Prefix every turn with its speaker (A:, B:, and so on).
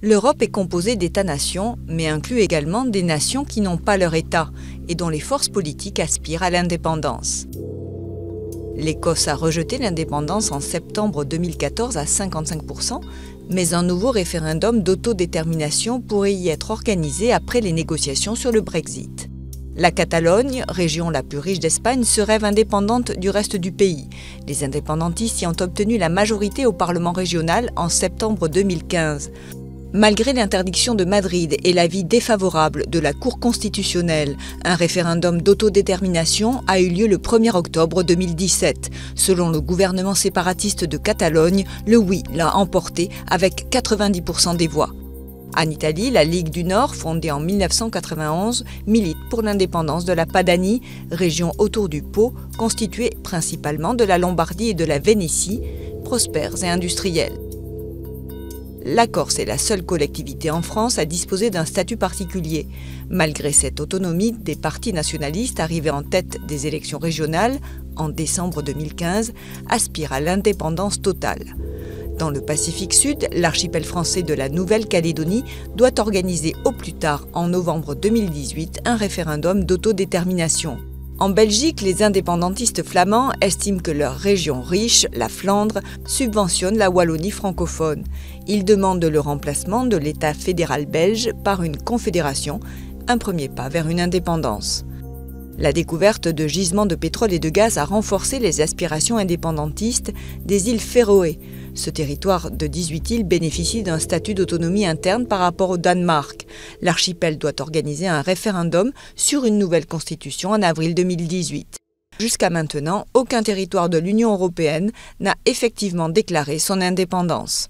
A: L'Europe est composée d'États-nations, mais inclut également des nations qui n'ont pas leur État et dont les forces politiques aspirent à l'indépendance. L'Écosse a rejeté l'indépendance en septembre 2014 à 55%, mais un nouveau référendum d'autodétermination pourrait y être organisé après les négociations sur le Brexit. La Catalogne, région la plus riche d'Espagne, se rêve indépendante du reste du pays. Les indépendantistes y ont obtenu la majorité au Parlement régional en septembre 2015. Malgré l'interdiction de Madrid et l'avis défavorable de la Cour constitutionnelle, un référendum d'autodétermination a eu lieu le 1er octobre 2017. Selon le gouvernement séparatiste de Catalogne, le oui l'a emporté avec 90% des voix. En Italie, la Ligue du Nord, fondée en 1991, milite pour l'indépendance de la Padanie, région autour du Pô, constituée principalement de la Lombardie et de la Vénétie, prospères et industrielles. La Corse est la seule collectivité en France à disposer d'un statut particulier. Malgré cette autonomie, des partis nationalistes arrivés en tête des élections régionales, en décembre 2015, aspirent à l'indépendance totale. Dans le Pacifique Sud, l'archipel français de la Nouvelle-Calédonie doit organiser au plus tard en novembre 2018 un référendum d'autodétermination. En Belgique, les indépendantistes flamands estiment que leur région riche, la Flandre, subventionne la Wallonie francophone. Ils demandent le remplacement de l'État fédéral belge par une confédération, un premier pas vers une indépendance. La découverte de gisements de pétrole et de gaz a renforcé les aspirations indépendantistes des îles Féroé. Ce territoire de 18 îles bénéficie d'un statut d'autonomie interne par rapport au Danemark. L'archipel doit organiser un référendum sur une nouvelle constitution en avril 2018. Jusqu'à maintenant, aucun territoire de l'Union européenne n'a effectivement déclaré son indépendance.